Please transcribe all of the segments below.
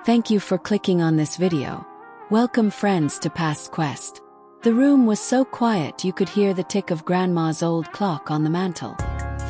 Thank you for clicking on this video. Welcome friends to Past Quest. The room was so quiet you could hear the tick of Grandma's old clock on the mantel.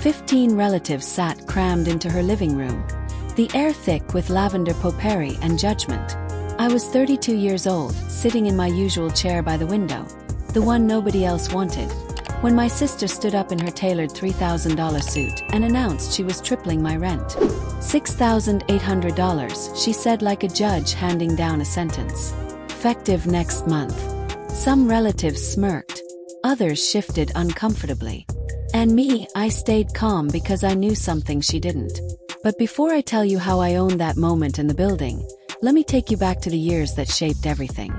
15 relatives sat crammed into her living room, the air thick with lavender potpourri and judgment. I was 32 years old, sitting in my usual chair by the window, the one nobody else wanted, when my sister stood up in her tailored $3,000 suit and announced she was tripling my rent. $6,800, she said like a judge handing down a sentence. Effective next month. Some relatives smirked. Others shifted uncomfortably. And me, I stayed calm because I knew something she didn't. But before I tell you how I owned that moment in the building, let me take you back to the years that shaped everything.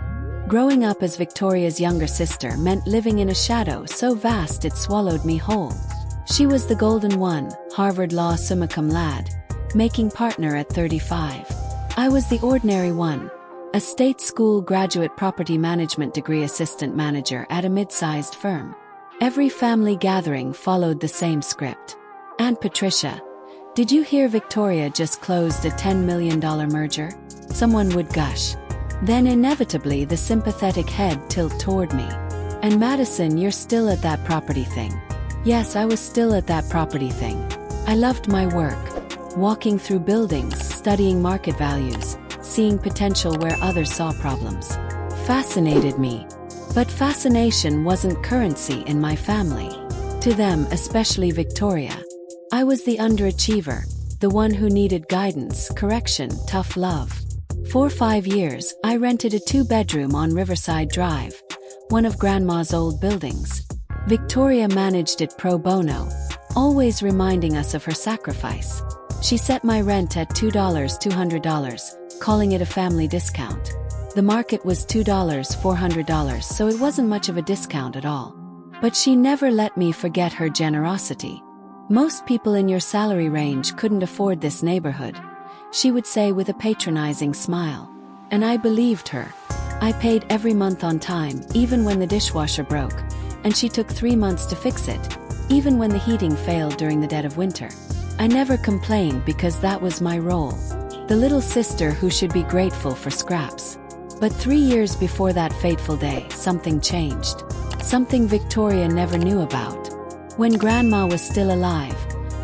Growing up as Victoria's younger sister meant living in a shadow so vast it swallowed me whole. She was the golden one, Harvard law summa cum laude, making partner at 35. I was the ordinary one, a state school graduate property management degree assistant manager at a mid-sized firm. Every family gathering followed the same script. Aunt Patricia, did you hear Victoria just closed a $10 million merger? Someone would gush. Then inevitably the sympathetic head tilt toward me. And Madison, you're still at that property thing. Yes, I was still at that property thing. I loved my work. Walking through buildings, studying market values, seeing potential where others saw problems. Fascinated me. But fascination wasn't currency in my family. To them, especially Victoria, I was the underachiever, the one who needed guidance, correction, tough love. For 5 years, I rented a 2-bedroom on Riverside Drive, one of Grandma's old buildings. Victoria managed it pro bono, always reminding us of her sacrifice. She set my rent at $200, calling it a family discount. The market was $400, so it wasn't much of a discount at all. But she never let me forget her generosity. Most people in your salary range couldn't afford this neighborhood, she would say with a patronizing smile. And I believed her. I paid every month on time, even when the dishwasher broke, and she took 3 months to fix it, even when the heating failed during the dead of winter. I never complained because that was my role. The little sister who should be grateful for scraps. But 3 years before that fateful day, something changed. Something Victoria never knew about. When Grandma was still alive,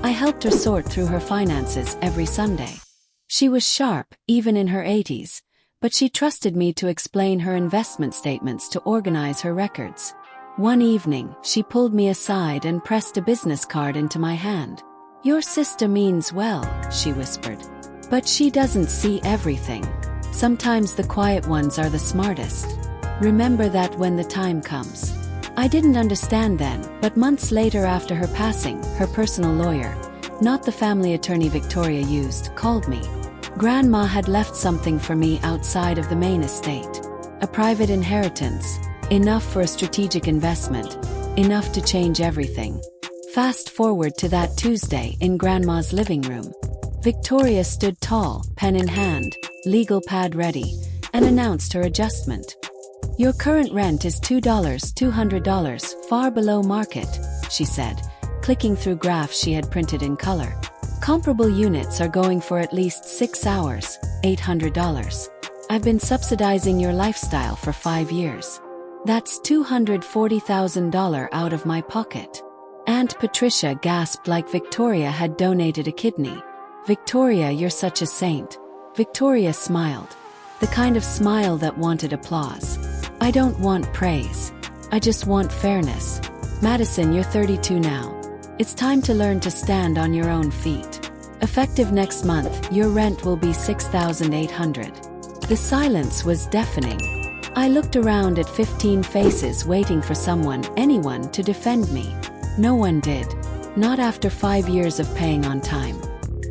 I helped her sort through her finances every Sunday. She was sharp, even in her 80s, but she trusted me to explain her investment statements to organize her records. One evening, she pulled me aside and pressed a business card into my hand. "Your sister means well," she whispered. "But she doesn't see everything. Sometimes the quiet ones are the smartest. Remember that when the time comes." I didn't understand then, but months later after her passing, her personal lawyer, not the family attorney Victoria used, called me. Grandma had left something for me outside of the main estate. A private inheritance, enough for a strategic investment, enough to change everything. Fast forward to that Tuesday in Grandma's living room. Victoria stood tall, pen in hand, legal pad ready, and announced her adjustment. "Your current rent is $200, far below market," she said, clicking through graphs she had printed in color. "Comparable units are going for at least 6 hours, $800. I've been subsidizing your lifestyle for 5 years. That's $240,000 out of my pocket." Aunt Patricia gasped like Victoria had donated a kidney. "Victoria, you're such a saint." Victoria smiled. The kind of smile that wanted applause. "I don't want praise. I just want fairness. Madison, you're 32 now. It's time to learn to stand on your own feet. Effective next month, your rent will be $6,800. The silence was deafening. I looked around at 15 faces waiting for someone, anyone, to defend me. No one did. Not after 5 years of paying on time.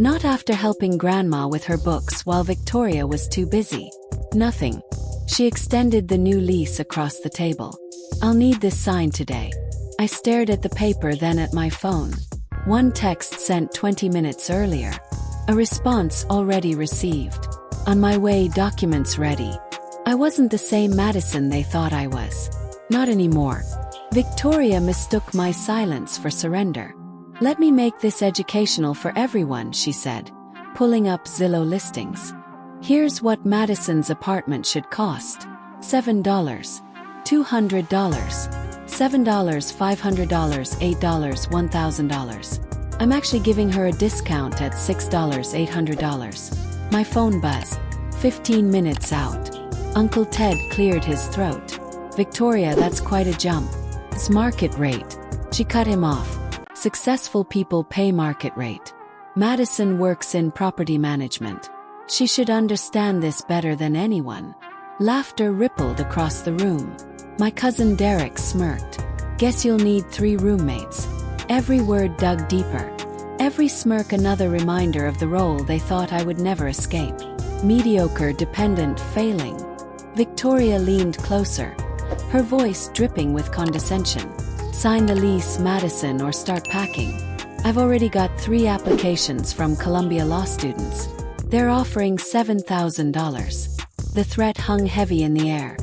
Not after helping Grandma with her books while Victoria was too busy. Nothing. She extended the new lease across the table. "I'll need this signed today." I stared at the paper, then at my phone. One text sent 20 minutes earlier. A response already received. "On my way, documents ready." I wasn't the same Madison they thought I was. Not anymore. Victoria mistook my silence for surrender. "Let me make this educational for everyone," she said, pulling up Zillow listings. Here's what Madison's apartment should cost. $7. $200. $7. $500. $8. $1,000. I'm actually giving her a discount at $6. $800. My phone buzzed. 15 minutes out. Uncle Ted cleared his throat. Victoria, that's quite a jump. It's market rate. She cut him off. Successful people pay market rate. Madison works in property management. She should understand this better than anyone. Laughter rippled across the room. My cousin Derek smirked. Guess you'll need 3 roommates. Every word dug deeper. Every smirk another reminder of the role they thought I would never escape. Mediocre, dependent, failing. Victoria leaned closer, her voice dripping with condescension. Sign the lease, Madison, or start packing. I've already got 3 applications from Columbia law students. They're offering $7,000. The threat hung heavy in the air.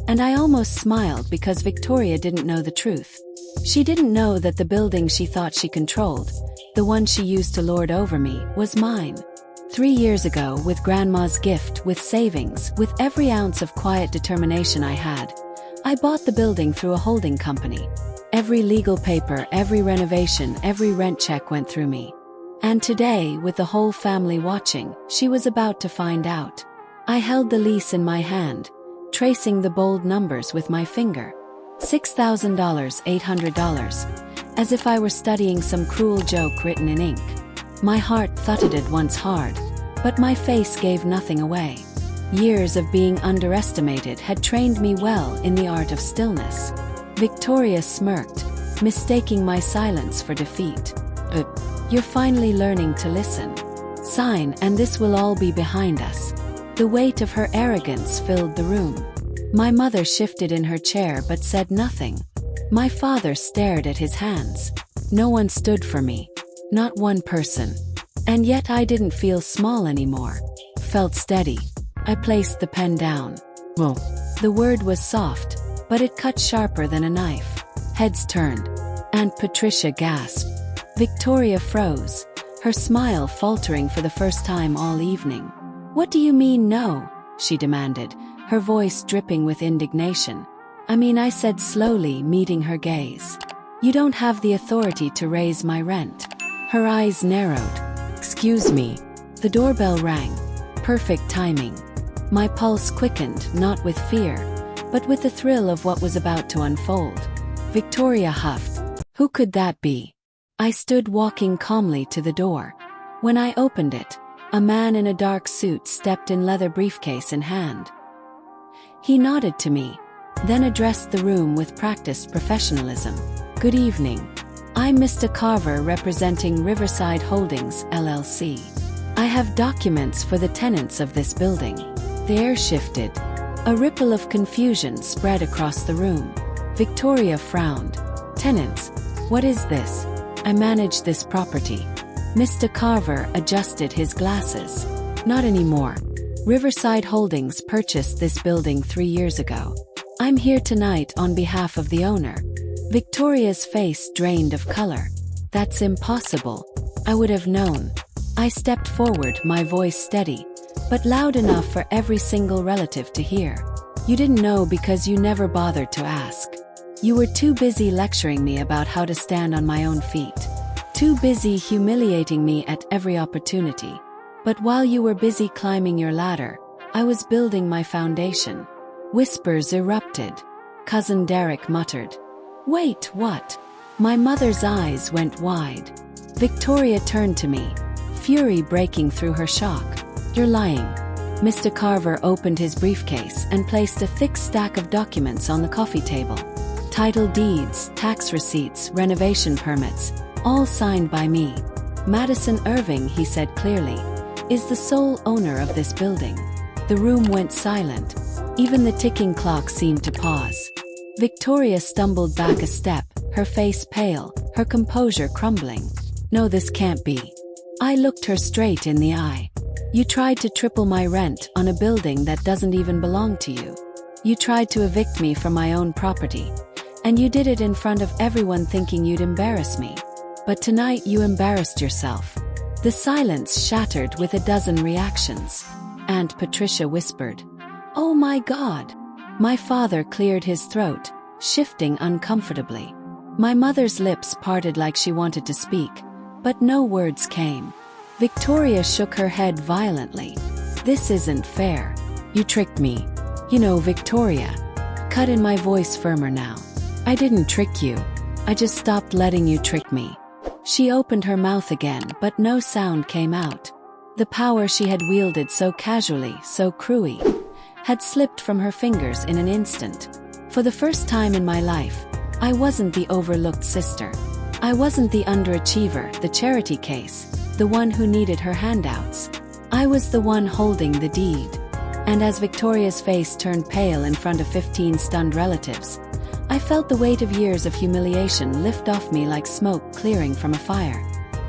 And I almost smiled because Victoria didn't know the truth. She didn't know that the building she thought she controlled, the one she used to lord over me, was mine. 3 years ago, with Grandma's gift, with savings, with every ounce of quiet determination I had, I bought the building through a holding company. Every legal paper, every renovation, every rent check went through me. And today, with the whole family watching, she was about to find out. I held the lease in my hand, tracing the bold numbers with my finger. $6,000, $800, as if I were studying some cruel joke written in ink. My heart thudded once hard, but my face gave nothing away. Years of being underestimated had trained me well in the art of stillness. Victoria smirked, mistaking my silence for defeat. But you're finally learning to listen. Sign, and this will all be behind us. The weight of her arrogance filled the room. My mother shifted in her chair but said nothing. My father stared at his hands. No one stood for me. Not one person. And yet I didn't feel small anymore. Felt steady. I placed the pen down. Well, the word was soft, but it cut sharper than a knife. Heads turned. Aunt Patricia gasped. Victoria froze, her smile faltering for the first time all evening. What do you mean no? She demanded, her voice dripping with indignation. I said slowly, meeting her gaze. You don't have the authority to raise my rent. Her eyes narrowed. Excuse me. The doorbell rang. Perfect timing. My pulse quickened, not with fear, but with the thrill of what was about to unfold. Victoria huffed. Who could that be? I stood walking calmly to the door. When I opened it, a man in a dark suit stepped in, leather briefcase in hand. He nodded to me, then addressed the room with practiced professionalism. Good evening. I'm Mr. Carver, representing Riverside Holdings, LLC. I have documents for the tenants of this building. The air shifted. A ripple of confusion spread across the room. Victoria frowned. Tenants? What is this? I manage this property. Mr. Carver adjusted his glasses. Not anymore. Riverside Holdings purchased this building 3 years ago. I'm here tonight on behalf of the owner. Victoria's face drained of color. That's impossible. I would have known. I stepped forward, my voice steady, but loud enough for every single relative to hear. You didn't know because you never bothered to ask. You were too busy lecturing me about how to stand on my own feet. Too busy humiliating me at every opportunity. But while you were busy climbing your ladder, I was building my foundation. Whispers erupted. Cousin Derek muttered. Wait, what? My mother's eyes went wide. Victoria turned to me, fury breaking through her shock. You're lying. Mr. Carver opened his briefcase and placed a thick stack of documents on the coffee table. Title deeds, tax receipts, renovation permits, all signed by me. Madison Irving, he said clearly, is the sole owner of this building. The room went silent. Even the ticking clock seemed to pause. Victoria stumbled back a step, her face pale, her composure crumbling. No, this can't be. I looked her straight in the eye. You tried to triple my rent on a building that doesn't even belong to you. You tried to evict me from my own property. And you did it in front of everyone thinking you'd embarrass me. But tonight you embarrassed yourself. The silence shattered with a dozen reactions. Aunt Patricia whispered. "Oh my God!" My father cleared his throat, shifting uncomfortably. My mother's lips parted like she wanted to speak, but no words came. Victoria shook her head violently. "This isn't fair. You tricked me. You know, Victoria." Cut in my voice firmer now. "I didn't trick you. I just stopped letting you trick me." She opened her mouth again, but no sound came out. The power she had wielded so casually, so cruelly, had slipped from her fingers in an instant. For the first time in my life, I wasn't the overlooked sister. I wasn't the underachiever, the charity case, the one who needed her handouts. I was the one holding the deed. And as Victoria's face turned pale in front of 15 stunned relatives, I felt the weight of years of humiliation lift off me like smoke clearing from a fire.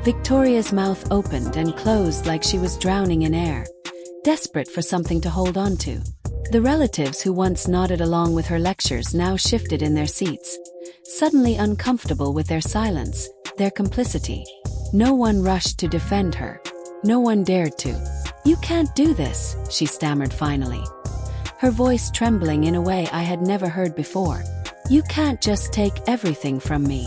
Victoria's mouth opened and closed like she was drowning in air, desperate for something to hold on to. The relatives who once nodded along with her lectures now shifted in their seats, suddenly uncomfortable with their silence, their complicity. No one rushed to defend her. No one dared to. "You can't do this," she stammered finally, her voice trembling in a way I had never heard before. "You can't just take everything from me."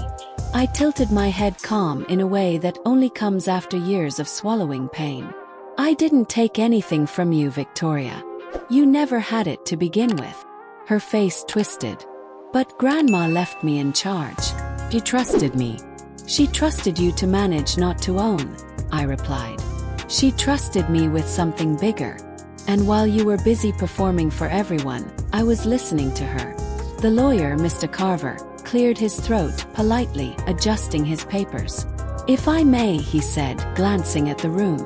I tilted my head calm in a way that only comes after years of swallowing pain. "I didn't take anything from you, Victoria. You never had it to begin with." Her face twisted. "But Grandma left me in charge. She trusted me." "She trusted you to manage, not to own," I replied. "She trusted me with something bigger. And while you were busy performing for everyone, I was listening to her." The lawyer, Mr. Carver, cleared his throat politely, adjusting his papers. "If I may," he said, glancing at the room.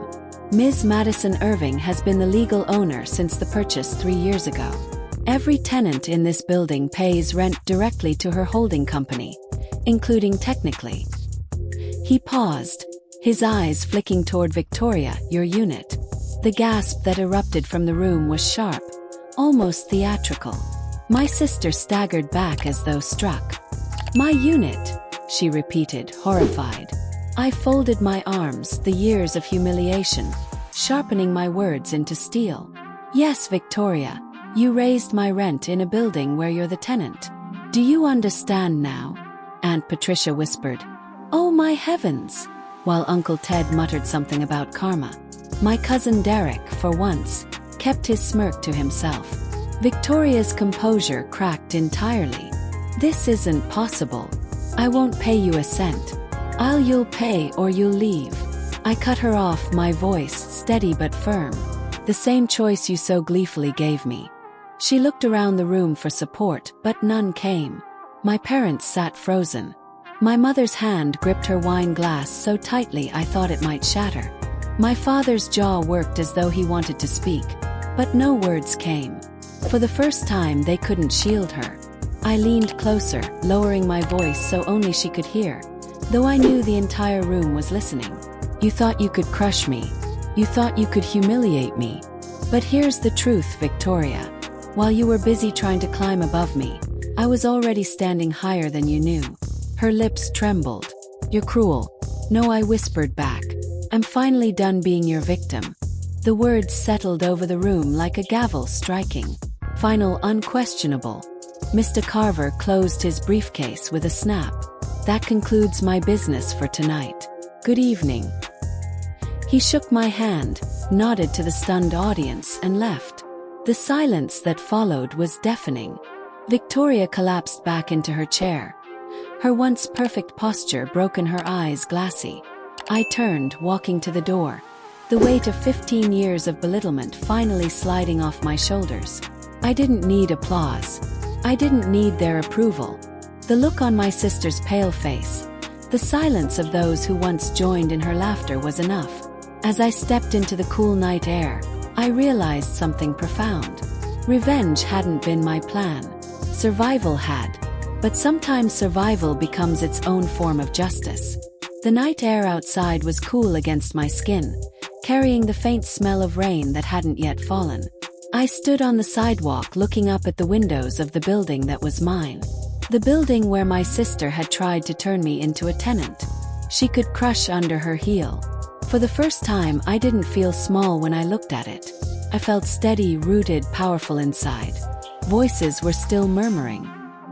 "Ms. Madison Irving has been the legal owner since the purchase 3 years ago. Every tenant in this building pays rent directly to her holding company, including technically." He paused, his eyes flicking toward Victoria, "Your unit." The gasp that erupted from the room was sharp, almost theatrical. My sister staggered back as though struck. "My unit," she repeated, horrified. I folded my arms, the years of humiliation, sharpening my words into steel. "Yes, Victoria, you raised my rent in a building where you're the tenant. Do you understand now?" Aunt Patricia whispered. "Oh my heavens," while Uncle Ted muttered something about karma. My cousin Derek, for once, kept his smirk to himself. Victoria's composure cracked entirely. "This isn't possible. I won't pay you a cent. You'll pay or you'll leave." I cut her off, my voice steady but firm. "The same choice you so gleefully gave me." She looked around the room for support, but none came. My parents sat frozen. My mother's hand gripped her wine glass so tightly I thought it might shatter. My father's jaw worked as though he wanted to speak, but no words came. For the first time, they couldn't shield her. I leaned closer, lowering my voice so only she could hear, though I knew the entire room was listening. "You thought you could crush me. You thought you could humiliate me. But here's the truth, Victoria. While you were busy trying to climb above me, I was already standing higher than you knew." Her lips trembled. "You're cruel." "No," I whispered back. "I'm finally done being your victim." The words settled over the room like a gavel striking. Final, unquestionable. Mr. Carver closed his briefcase with a snap. "That concludes my business for tonight. Good evening." He shook my hand, nodded to the stunned audience, and left. The silence that followed was deafening. Victoria collapsed back into her chair, her once perfect posture broken, her eyes glassy. I turned, walking to the door, the weight of 15 years of belittlement finally sliding off my shoulders. I didn't need applause. I didn't need their approval. The look on my sister's pale face, the silence of those who once joined in her laughter was enough. As I stepped into the cool night air, I realized something profound. Revenge hadn't been my plan. Survival had. But sometimes survival becomes its own form of justice. The night air outside was cool against my skin, carrying the faint smell of rain that hadn't yet fallen. I stood on the sidewalk looking up at the windows of the building that was mine. The building where my sister had tried to turn me into a tenant. She could crush under her heel. For the first time, I didn't feel small when I looked at it. I felt steady, rooted, powerful inside. Voices were still murmuring.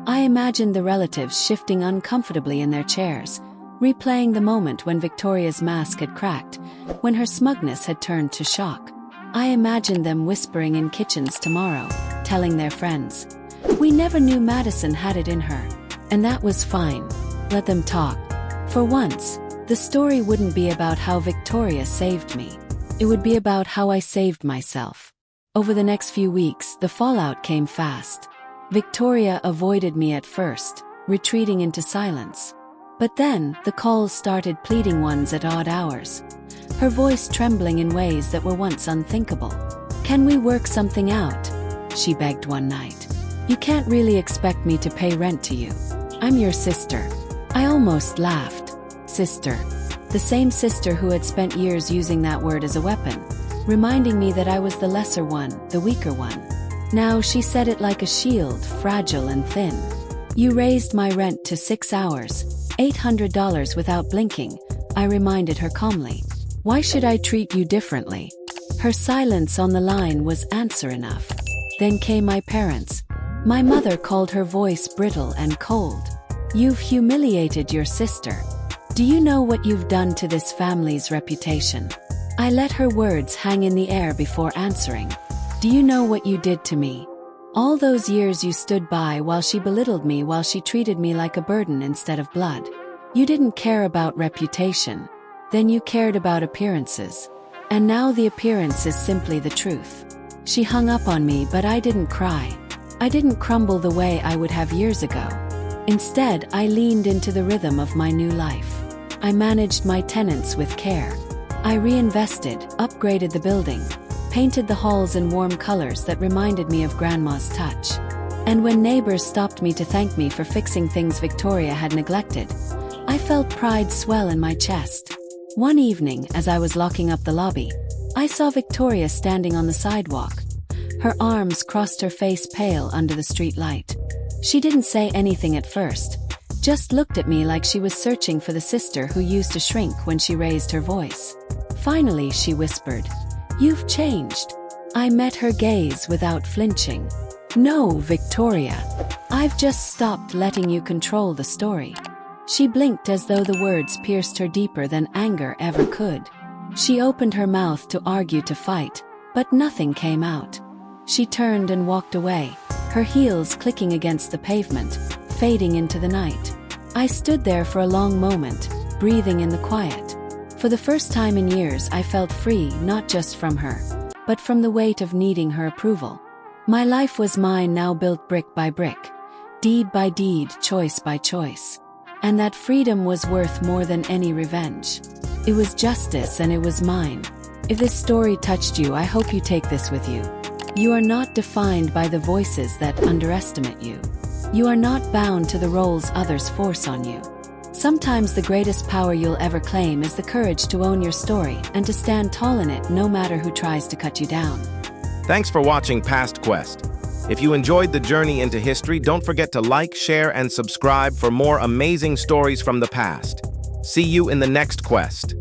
I imagined the relatives shifting uncomfortably in their chairs, replaying the moment when Victoria's mask had cracked, when her smugness had turned to shock. I imagined them whispering in kitchens tomorrow, telling their friends, "We never knew Madison had it in her." And that was fine. Let them talk. For once, the story wouldn't be about how Victoria saved me. It would be about how I saved myself. Over the next few weeks, the fallout came fast. Victoria avoided me at first, retreating into silence. But then, the calls started, pleading ones at odd hours. Her voice trembling in ways that were once unthinkable. "Can we work something out?" she begged one night. "You can't really expect me to pay rent to you. I'm your sister." I almost laughed. Sister. The same sister who had spent years using that word as a weapon, reminding me that I was the lesser one, the weaker one. Now she said it like a shield, fragile and thin. "You raised my rent to 6 hours, $800 without blinking," I reminded her calmly. "Why should I treat you differently?" Her silence on the line was answer enough. Then came my parents. My mother called her voice brittle and cold. "You've humiliated your sister. Do you know what you've done to this family's reputation?" I let her words hang in the air before answering. "Do you know what you did to me? All those years you stood by while she belittled me, while she treated me like a burden instead of blood. You didn't care about reputation. Then you cared about appearances. And now the appearance is simply the truth." She hung up on me, but I didn't cry. I didn't crumble the way I would have years ago. Instead, I leaned into the rhythm of my new life. I managed my tenants with care. I reinvested, upgraded the building, painted the halls in warm colors that reminded me of Grandma's touch. And when neighbors stopped me to thank me for fixing things Victoria had neglected, I felt pride swell in my chest. One evening, as I was locking up the lobby, I saw Victoria standing on the sidewalk. Her arms crossed, her face pale under the street light. She didn't say anything at first, just looked at me like she was searching for the sister who used to shrink when she raised her voice. Finally, she whispered, "You've changed." I met her gaze without flinching. "No, Victoria. I've just stopped letting you control the story." She blinked as though the words pierced her deeper than anger ever could. She opened her mouth to argue, to fight, but nothing came out. She turned and walked away, her heels clicking against the pavement, fading into the night. I stood there for a long moment, breathing in the quiet. For the first time in years, I felt free, not just from her, but from the weight of needing her approval. My life was mine now, built brick by brick, deed by deed, choice by choice. And that freedom was worth more than any revenge. It was justice, and it was mine. If this story touched you, I hope you take this with you. You are not defined by the voices that underestimate you. You are not bound to the roles others force on you. Sometimes the greatest power you'll ever claim is the courage to own your story and to stand tall in it, no matter who tries to cut you down. Thanks for watching Past Quest. If you enjoyed the journey into history, don't forget to like, share, and subscribe for more amazing stories from the past. See you in the next quest.